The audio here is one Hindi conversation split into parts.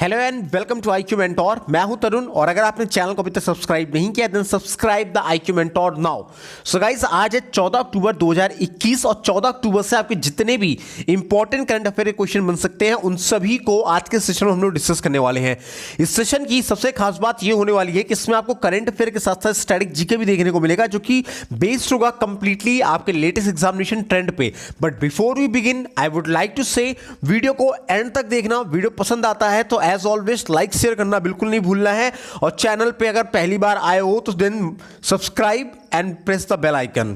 Hello and welcome to IQ mentor. मैं हूं तरुण और अगर आपने चैनल को अभी तक सब्सक्राइब नहीं किया then subscribe the IQ mentor now. So guys, आज है 14 अक्टूबर 2021 और 14 अक्टूबर से आपके जितने भी इंपॉर्टेंट करंट अफेयर के क्वेश्चन बन सकते हैं उन सभी को आज के सेशन में हम लोग डिस्कस करने वाले हैं। इस सेशन की सबसे खास बात ये होने वाली है कि इसमें आपको करंट अफेयर के साथ साथ स्टैटिक जीके भी देखने को मिलेगा, जो कि बेस्ड होगा कंप्लीटली आपके लेटेस्ट एग्जामिनेशन ट्रेंड पे। But before we begin I would like to say video को एंड तक देखना। वीडियो पसंद आता है तो एज ऑलवेज लाइक शेयर करना बिल्कुल नहीं भूलना है, और चैनल पे अगर पहली बार आए हो तो then subscribe and press the bell icon,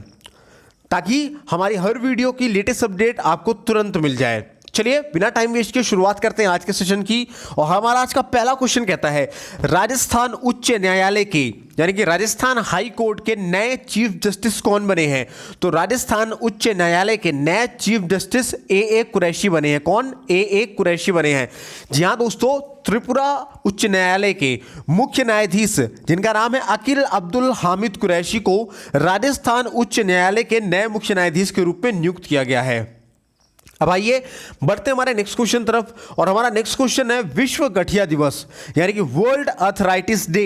ताकि हमारी हर वीडियो की लेटेस्ट अपडेट आपको तुरंत मिल जाए। चलिए बिना टाइम वेस्ट किए शुरुआत करते हैं आज के सेशन की। और हमारा आज का पहला क्वेश्चन कहता है, राजस्थान उच्च न्यायालय के यानी कि राजस्थान हाई कोर्ट के नए चीफ जस्टिस कौन बने हैं? तो राजस्थान उच्च न्यायालय के नए चीफ जस्टिस ए कुरैशी बने हैं। कौन? ए कुरैशी बने हैं। जी हाँ दोस्तों, त्रिपुरा उच्च न्यायालय के मुख्य न्यायाधीश जिनका नाम है अकील अब्दुल हामिद कुरैशी को राजस्थान उच्च न्यायालय के नए मुख्य न्यायाधीश के रूप में नियुक्त किया गया है। अब आइए बढ़ते हमारे नेक्स्ट क्वेश्चन तरफ, और हमारा नेक्स्ट क्वेश्चन है विश्व गठिया दिवस यानी कि वर्ल्ड आर्थराइटिस डे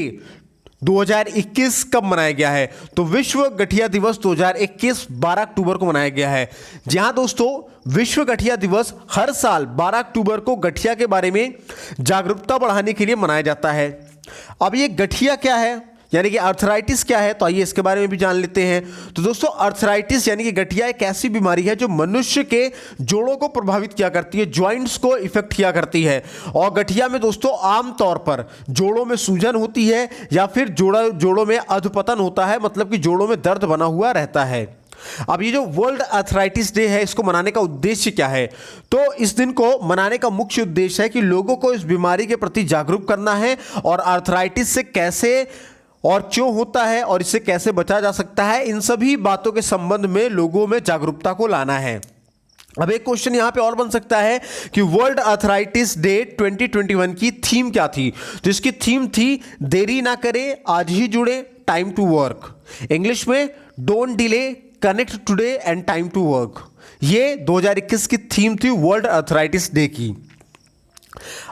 2021 कब मनाया गया है? तो विश्व गठिया दिवस 2021 12 अक्टूबर को मनाया गया है। जी हाँ दोस्तों, विश्व गठिया दिवस हर साल 12 अक्टूबर को गठिया के बारे में जागरूकता बढ़ाने के लिए मनाया जाता है। अब ये गठिया क्या है यानी कि आर्थराइटिस क्या है, तो आइए इसके बारे में भी जान लेते हैं। तो दोस्तों, आर्थराइटिस यानी कि गठिया एक ऐसी बीमारी है जो मनुष्य के जोड़ों को प्रभावित किया करती है, जॉइंट्स को इफेक्ट किया करती है। और गठिया में दोस्तों आमतौर पर जोड़ों में सूजन होती है या फिर जोड़ों में अधपतन होता है, मतलब कि जोड़ों में दर्द बना हुआ रहता है। अब ये जो वर्ल्ड आर्थराइटिस डे है, इसको मनाने का उद्देश्य क्या है? तो इस दिन को मनाने का मुख्य उद्देश्य है कि लोगों को इस बीमारी के प्रति जागरूक करना है, और आर्थराइटिस से कैसे और क्यों होता है और इससे कैसे बचा जा सकता है, इन सभी बातों के संबंध में लोगों में जागरूकता को लाना है। अब एक क्वेश्चन यहां पे और बन सकता है कि वर्ल्ड आर्थराइटिस डे 2021 की थीम क्या थी? तो इसकी थीम थी देरी ना करें, आज ही जुड़े, टाइम टू वर्क। इंग्लिश में don't delay, connect today and time to work. ये 2021 की थीम थी वर्ल्ड आर्थराइटिस डे की।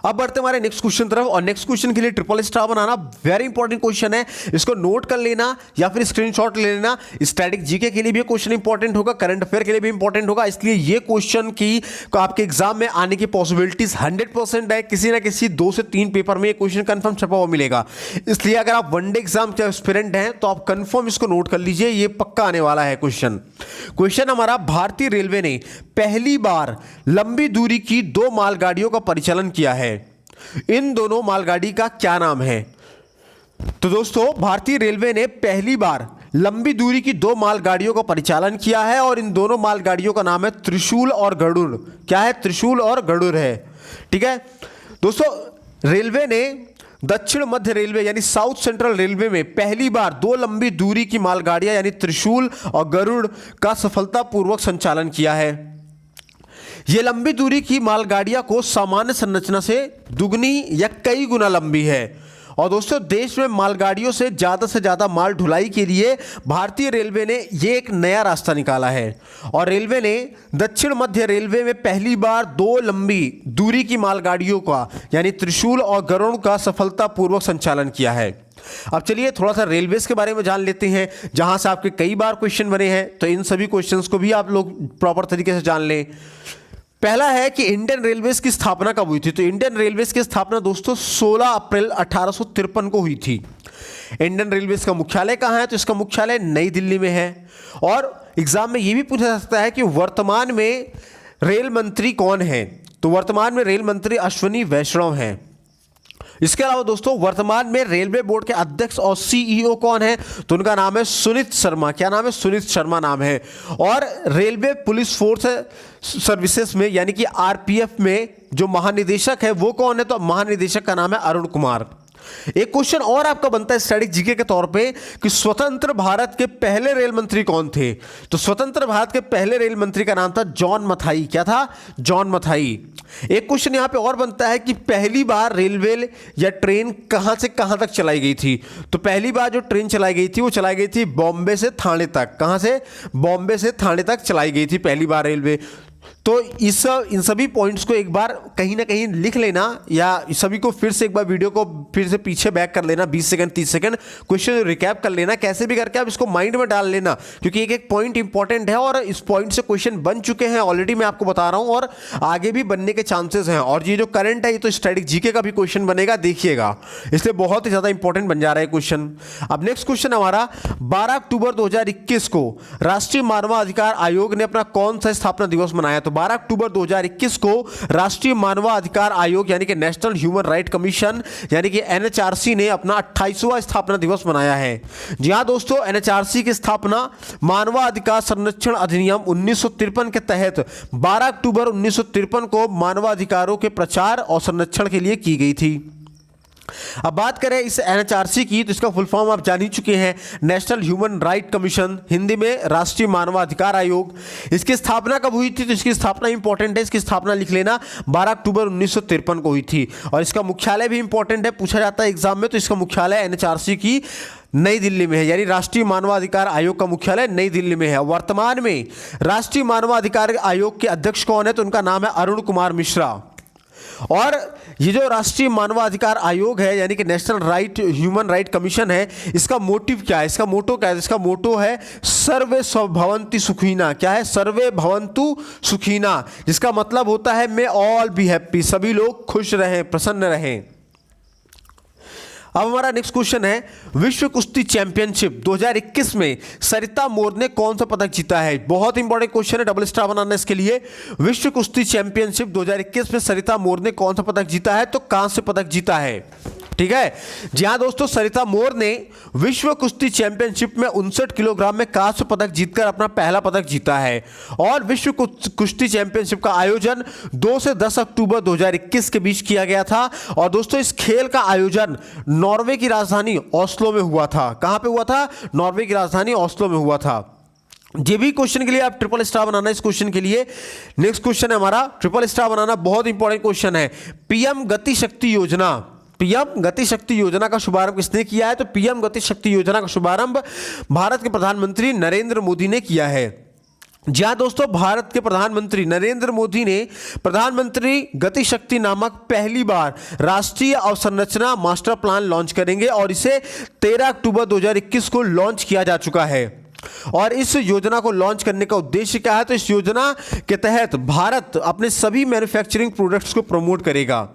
अब बढ़ते हमारे नेक्स्ट क्वेश्चन तरफ, और नेक्स्ट क्वेश्चन के लिए ट्रिपल स्टार बनाना वेरी इंपॉर्टेंट क्वेश्चन है। इसको नोट कर लेना या फिर स्क्रीनशॉट ले लेना। स्टैटिक जीके के लिए भी क्वेश्चन इंपॉर्टेंट होगा, करंट अफेयर के लिए भी इंपॉर्टेंट होगा, इसलिए ये क्वेश्चन की आपके एग्जाम में आने की पॉसिबिलिटीज 100% है। किसी ना किसी 2 से 3 पेपर में ये क्वेश्चन कंफर्म छपा हुआ मिलेगा। इसलिए अगर आप वनडे एग्जाम के एस्पिरेंट हैं तो आप कंफर्म इसको नोट कर लीजिए, ये पक्का आने वाला है क्वेश्चन हमारा। भारतीय रेलवे ने पहली बार लंबी दूरी की 2 मालगाड़ियों का परिचालन किया है। इन दोनों मालगाड़ी का क्या नाम है? तो दोस्तों, भारतीय रेलवे ने पहली बार लंबी दूरी की 2 मालगाड़ियों का परिचालन किया है, और इन दोनों मालगाड़ियों का नाम है त्रिशूल और गरुड़। क्या है? त्रिशूल और गरुड़ है। ठीक है दोस्तों, रेलवे ने दक्षिण मध्य रेलवे यानी साउथ सेंट्रल रेलवे में पहली बार 2 लंबी दूरी की मालगाड़ियां यानी त्रिशूल और गरुड़ का सफलतापूर्वक संचालन किया है। ये लंबी दूरी की मालगाड़ियां को सामान्य संरचना से दुगनी या कई गुना लंबी है। और दोस्तों, देश में मालगाड़ियों से ज़्यादा माल ढुलाई के लिए भारतीय रेलवे ने ये एक नया रास्ता निकाला है। और रेलवे ने दक्षिण मध्य रेलवे में पहली बार 2 लंबी दूरी की मालगाड़ियों का यानी त्रिशूल और गरुड़ का सफलतापूर्वक संचालन किया है। अब चलिए थोड़ा सा रेलवेज के बारे में जान लेते हैं, जहां से आपके कई बार क्वेश्चन बने हैं, तो इन सभी क्वेश्चंस को भी आप लोग प्रॉपर तरीके से जान लें। पहला है कि इंडियन रेलवेज की स्थापना कब हुई थी? तो इंडियन रेलवेज की स्थापना दोस्तों 16 अप्रैल 1853 को हुई थी। इंडियन रेलवेज का मुख्यालय कहाँ है? तो इसका मुख्यालय नई दिल्ली में है। और एग्जाम में यह भी पूछा जा सकता है कि वर्तमान में रेल मंत्री कौन है? तो वर्तमान में रेल मंत्री अश्विनी वैष्णव हैं। इसके अलावा दोस्तों, वर्तमान में रेलवे बोर्ड के अध्यक्ष और CEO कौन है? तो उनका नाम है सुनीत शर्मा। क्या नाम है? सुनीत शर्मा नाम है। और रेलवे पुलिस फोर्स सर्विसेज में यानी कि RPF में जो महानिदेशक है वो कौन है? तो महानिदेशक का नाम है अरुण कुमार। एक क्वेश्चन और आपका बनता है स्टैटिक जीके के तौर पे कि स्वतंत्र भारत के पहले रेल मंत्री कौन थे? तो स्वतंत्र भारत के पहले रेल मंत्री का नाम था जॉन मथाई। क्या था? जॉन मथाई। एक क्वेश्चन यहां पे और बनता है कि पहली बार रेलवे या ट्रेन कहां से कहां तक चलाई गई थी? तो पहली बार जो ट्रेन चलाई गई थी वो चलाई गई थी बॉम्बे से थाने तक। कहां से? बॉम्बे से थाने तक चलाई गई थी पहली बार रेलवे। तो इन सभी पॉइंट्स को एक बार कहीं ना कहीं लिख लेना, या सभी को फिर से एक बार वीडियो को फिर से पीछे बैक कर लेना, 20 सेकंड 30 सेकंड क्वेश्चन रिकैप कर लेना, कैसे भी करके आप इसको माइंड में डाल लेना, क्योंकि एक एक पॉइंट इंपॉर्टेंट है और इस पॉइंट से क्वेश्चन बन चुके हैं ऑलरेडी, मैं आपको बता रहा हूं, और आगे भी बनने के चांसेस हैं। और ये जो करंट है ये तो स्टैटिक जीके का भी क्वेश्चन बनेगा, देखिएगा, इसलिए बहुत ही ज्यादा इंपॉर्टेंट बन जा रहा है क्वेश्चन। अब नेक्स्ट क्वेश्चन हमारा, 12 अक्टूबर 2021 को राष्ट्रीय मानवाधिकार आयोग ने अपना कौन सा स्थापना दिवस मनाया? तो 12 अक्टूबर 2021 को राष्ट्रीय मानवाधिकार आयोग यानी कि नेशनल ह्यूमन राइट कमीशन यानी कि एनएचआरसी ने अपना 28वां स्थापना दिवस मनाया है। जी हां दोस्तों, एनएचआरसी की स्थापना मानवाधिकार संरक्षण अधिनियम 1953 के तहत 12 अक्टूबर 1953 को मानवाधिकारों के प्रचार और संरक्षण के लिए की गई थी। अब बात करें इस एनएचआरसी की, तो इसका फुल फॉर्म आप जान ही चुके हैं, national human right commission, Hindi में राष्ट्रीय मानवाधिकार आयोग। इसकी स्थापना कब हुई थी? तो इसकी स्थापना इंपॉर्टेंट है, इसकी स्थापना लिख लेना, 12 अक्टूबर 1953 को हुई थी। और इसका मुख्यालय भी इंपॉर्टेंट है, पूछा जाता है एग्जाम में, तो इसका मुख्यालय एनएचआरसी की नई दिल्ली में है, यानी राष्ट्रीय मानवाधिकार आयोग का मुख्यालय नई दिल्ली में है। वर्तमान में राष्ट्रीय मानवाधिकार आयोग के अध्यक्ष कौन है? तो उनका नाम है अरुण कुमार मिश्रा। और ये जो राष्ट्रीय मानवाधिकार आयोग है यानी कि नेशनल ह्यूमन राइट कमीशन है, इसका मोटिव क्या है, इसका मोटो क्या है? इसका मोटो है सर्वे भवन्तु सुखिना। क्या है? सर्वे भवन्तु सुखिना, जिसका मतलब होता है मे ऑल बी हैप्पी, सभी लोग खुश रहें, प्रसन्न रहें। अब हमारा नेक्स्ट क्वेश्चन है, विश्व कुश्ती चैंपियनशिप 2021 में सरिता मोर ने कौन सा पदक जीता है? बहुत इंपॉर्टेंट क्वेश्चन है, डबल स्टार बनाना इसके लिए। विश्व कुश्ती चैंपियनशिप 2021 में सरिता मोर ने कौन सा पदक जीता है? तो कांस्य पदक जीता है। ठीक है, जी हाँ दोस्तों, सरिता मोर ने विश्व कुश्ती चैंपियनशिप में 59 किलोग्राम में कांस्य पदक जीतकर अपना पहला पदक जीता है। और विश्व कुश्ती चैंपियनशिप का आयोजन 2 से 10 अक्टूबर 2021 के बीच किया गया था। और दोस्तों इस खेल का आयोजन नॉर्वे की राजधानी ओस्लो में हुआ था। कहां पे हुआ था? नॉर्वे की राजधानी ओस्लो में हुआ था। ये भी क्वेश्चन के लिए आप ट्रिपल स्टार बनाना, इस क्वेश्चन के लिए। नेक्स्ट क्वेश्चन है हमारा, ट्रिपल स्टार बनाना, बहुत इंपॉर्टेंट क्वेश्चन है। पीएम गति शक्ति योजना, पीएम गति शक्ति योजना का शुभारंभ किसने किया है? तो पीएम गति शक्ति योजना का शुभारंभ भारत के प्रधानमंत्री नरेंद्र मोदी ने किया है। जहां दोस्तों भारत के प्रधानमंत्री नरेंद्र मोदी ने प्रधानमंत्री गति शक्ति नामक पहली बार राष्ट्रीय अवसंरचना मास्टर प्लान लॉन्च करेंगे, और इसे 13 अक्टूबर 2021 को लॉन्च किया जा चुका है। और इस योजना को लॉन्च करने का उद्देश्य क्या है? तो इस योजना के तहत भारत अपने सभी मैन्युफैक्चरिंग प्रोडक्ट्स को प्रमोट करेगा।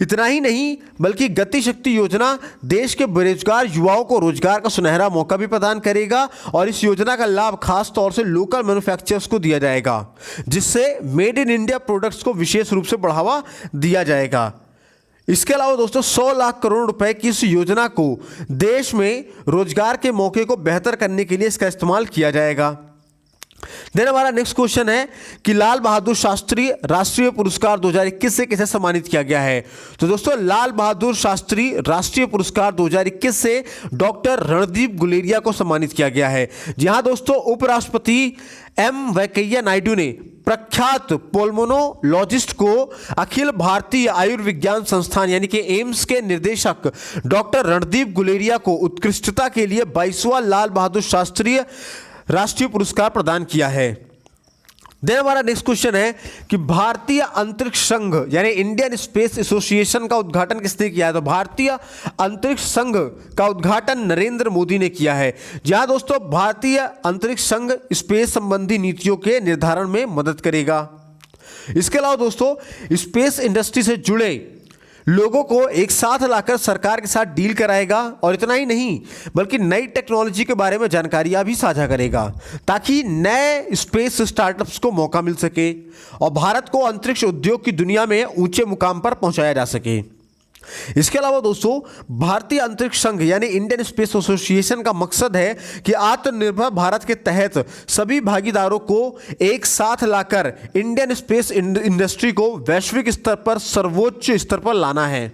इतना ही नहीं बल्कि गति शक्ति योजना देश के बेरोजगार युवाओं को रोजगार का सुनहरा मौका भी प्रदान करेगा। और इस योजना का लाभ खास तौर से लोकल मैन्युफैक्चरर्स को दिया जाएगा, जिससे मेड इन इंडिया प्रोडक्ट्स को विशेष रूप से बढ़ावा दिया जाएगा। इसके अलावा दोस्तों 100 लाख करोड़ रुपए की इस योजना को देश में रोजगार के मौके को बेहतर करने के लिए इसका इस्तेमाल किया जाएगा। देन हमारा नेक्स्ट क्वेश्चन है कि लाल बहादुर शास्त्री राष्ट्रीय पुरस्कार 2021 से किसे सम्मानित किया गया है? तो दोस्तों लाल बहादुर शास्त्री राष्ट्रीय पुरस्कार 2021 से डॉक्टर रणदीप गुलेरिया को सम्मानित किया गया है। जी हाँ दोस्तों, उपराष्ट्रपति एम वेंकैया नायडू ने प्रख्यात पोल्मोनोलॉजिस्ट को अखिल भारतीय आयुर्विज्ञान संस्थान यानी कि एम्स के निर्देशक डॉक्टर रणदीप गुलेरिया को उत्कृष्टता के लिए 22वां लाल बहादुर शास्त्री राष्ट्रीय पुरस्कार प्रदान किया है। देन हमारा नेक्स्ट क्वेश्चन है कि भारतीय अंतरिक्ष संघ यानी इंडियन स्पेस एसोसिएशन का उद्घाटन किसने किया है? तो भारतीय अंतरिक्ष संघ का उद्घाटन नरेंद्र मोदी ने किया है। जहां दोस्तों भारतीय अंतरिक्ष संघ स्पेस संबंधी नीतियों के निर्धारण में मदद करेगा। इसके अलावा दोस्तों स्पेस इंडस्ट्री से जुड़े लोगों को एक साथ लाकर सरकार के साथ डील कराएगा। और इतना ही नहीं बल्कि नई टेक्नोलॉजी के बारे में जानकारियां भी साझा करेगा, ताकि नए स्पेस स्टार्टअप्स को मौका मिल सके और भारत को अंतरिक्ष उद्योग की दुनिया में ऊंचे मुकाम पर पहुंचाया जा सके। इसके अलावा दोस्तों भारतीय अंतरिक्ष संघ यानी इंडियन स्पेस एसोसिएशन का मकसद है कि आत्मनिर्भर भारत के तहत सभी भागीदारों को एक साथ लाकर इंडियन स्पेस इंडस्ट्री को वैश्विक स्तर पर सर्वोच्च स्तर पर लाना है।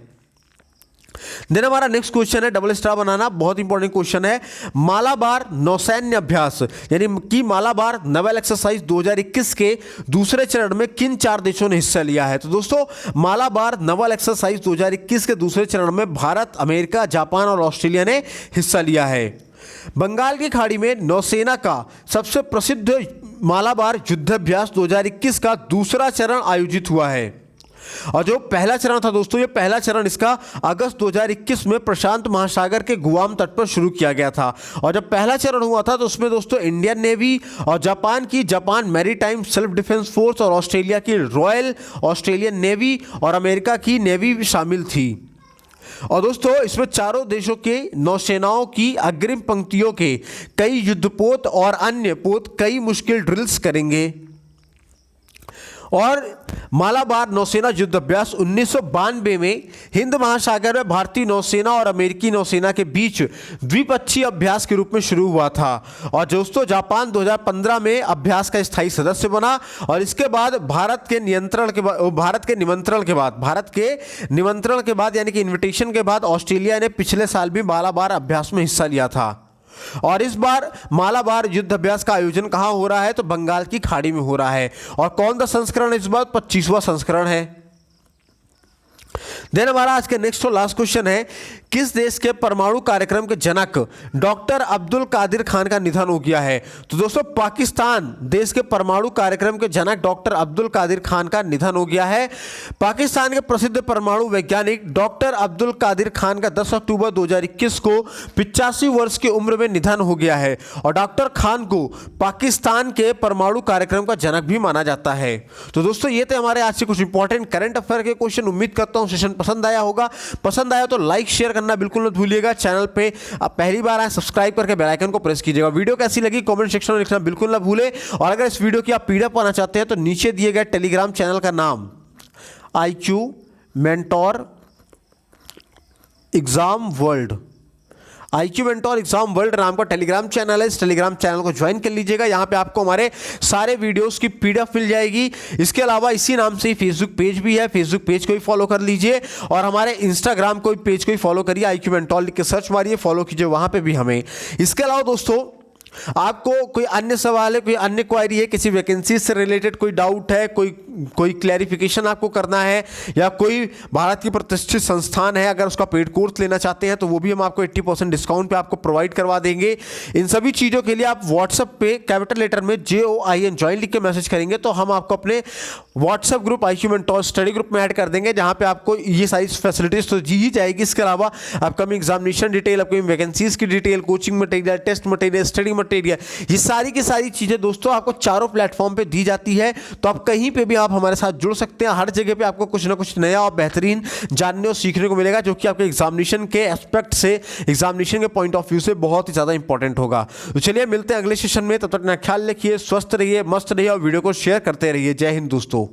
देन हमारा नेक्स्ट क्वेश्चन है, डबल स्टार बनाना, बहुत इंपॉर्टेंट क्वेश्चन है। मालाबार नौसैन्य अभ्यास यानी कि मालाबार नवल एक्सरसाइज 2021 के दूसरे चरण में किन 4 देशों ने हिस्सा लिया है? तो दोस्तों मालाबार नवल एक्सरसाइज 2021 के दूसरे चरण में भारत, अमेरिका, जापान और ऑस्ट्रेलिया ने हिस्सा लिया है। बंगाल की खाड़ी में नौसेना का सबसे प्रसिद्ध मालाबार युद्धाभ्यास 2021 का दूसरा चरण आयोजित हुआ है। और जो पहला चरण था दोस्तों, ये पहला चरण इसका अगस्त 2021 में प्रशांत महासागर के गुआम तट पर शुरू किया गया था। और जब पहला चरण हुआ था तो उसमें दोस्तों इंडियन नेवी और Japan maritime self defence force और ऑस्ट्रेलिया की रॉयल ऑस्ट्रेलियन नेवी और अमेरिका की नेवी भी शामिल थी। और दोस्तों इसमें चारों देशों के नौसेनाओं की अग्रिम पंक्तियों के कई युद्धपोत और अन्य पोत कई मुश्किल ड्रिल्स करेंगे। और मालाबार नौसेना युद्धाभ्यास 1992 में हिंद महासागर में भारतीय नौसेना और अमेरिकी नौसेना के बीच द्विपक्षीय अभ्यास के रूप में शुरू हुआ था। और दोस्तों जापान 2015 में अभ्यास का स्थायी सदस्य बना। और इसके बाद भारत के निमंत्रण के बाद यानी कि इन्विटेशन के बाद ऑस्ट्रेलिया ने पिछले साल भी मालाबार अभ्यास में हिस्सा लिया था। और इस बार मालाबार युद्ध अभ्यास का आयोजन कहां हो रहा है? तो बंगाल की खाड़ी में हो रहा है। और कौन सा संस्करण है इस बार? 25वां संस्करण है। देन हमारा आज के नेक्स्ट और लास्ट क्वेश्चन है, किस देश के परमाणु कार्यक्रम के जनक डॉक्टर अब्दुल कादिर खान का निधन हो गया है? तो दोस्तों पाकिस्तान देश के परमाणु कार्यक्रम के जनक डॉक्टर अब्दुल कादिर खान का निधन हो गया है। पाकिस्तान के प्रसिद्ध परमाणु वैज्ञानिक डॉक्टर अब्दुल कादिर खान का 10 अक्टूबर 2021 को 85 वर्ष की उम्र में निधन हो गया है। और डॉक्टर खान को पाकिस्तान के परमाणु कार्यक्रम का जनक भी माना जाता है। तो दोस्तों ये थे हमारे आज से कुछ इंपॉर्टेंट करंट अफेयर के क्वेश्चन। उम्मीद करता हूं सेशन पसंद आया होगा। पसंद आया तो लाइक शेयर करना बिल्कुल मत भूलिएगा। चैनल पे आप पहली बार आए सब्सक्राइब करके बेल आइकन को प्रेस कीजिएगा। वीडियो कैसी लगी कमेंट सेक्शन में लिखना बिल्कुल ना भूले। और अगर इस वीडियो की आप पीडीएफ पाना चाहते हैं तो नीचे दिए गए टेलीग्राम चैनल का नाम IQ mentor exam world, IQ mentor exam world नाम का टेलीग्राम चैनल है। इस टेलीग्राम चैनल को ज्वाइन कर लीजिएगा। यहाँ पे आपको हमारे सारे वीडियोस की पीडीएफ मिल जाएगी। इसके अलावा इसी नाम से ही फेसबुक पेज भी है, फेसबुक पेज को भी फॉलो कर लीजिए। और हमारे इंस्टाग्राम को भी पेज को भी फॉलो करिए, IQ मेंटोर लिख के सर्च मारिए, फॉलो कीजिए वहाँ पर भी हमें। इसके अलावा दोस्तों आपको कोई अन्य सवाल है, कोई अन्य क्वेरी है, किसी वैकेंसी से रिलेटेड कोई डाउट है, कोई क्लैरिफिकेशन आपको करना है, या कोई भारत की प्रतिष्ठित संस्थान है अगर उसका पेड कोर्स लेना चाहते हैं तो वो भी हम आपको 80% डिस्काउंट पे आपको प्रोवाइड करवा देंगे। इन सभी चीज़ों के लिए आप व्हाट्सएप पे कैपिटल लेटर में JOIN ज्वाइन लिख के मैसेज करेंगे तो हम आपको अपने WhatsApp group IQ mentor study group में ऐड कर देंगे, जहाँ पे आपको ये सारी फैसिलिटीज तो दी ही जाएगी। इसके अलावा upcoming examination detail, upcoming vacancies की detail, coaching material, test material, study material, ये सारी की सारी चीजें दोस्तों आपको चारों प्लेटफॉर्म पे दी जाती है। तो आप कहीं पे भी आप हमारे साथ जुड़ सकते हैं। हर जगह पे आपको कुछ ना कुछ नया और बेहतरीन जानने और सीखने को मिलेगा, जो कि आपके एग्जामिनेशन के एस्पेक्ट से, एग्जामिनेशन के पॉइंट ऑफ व्यू से बहुत ही ज्यादा इंपॉर्टेंट होगा। तो चलिए मिलते हैं अगले सेशन में। तब तक अपना ख्याल रखिए, स्वस्थ रहिए, मस्त रहिए और वीडियो को शेयर करते रहिए। जय हिंद दोस्तों।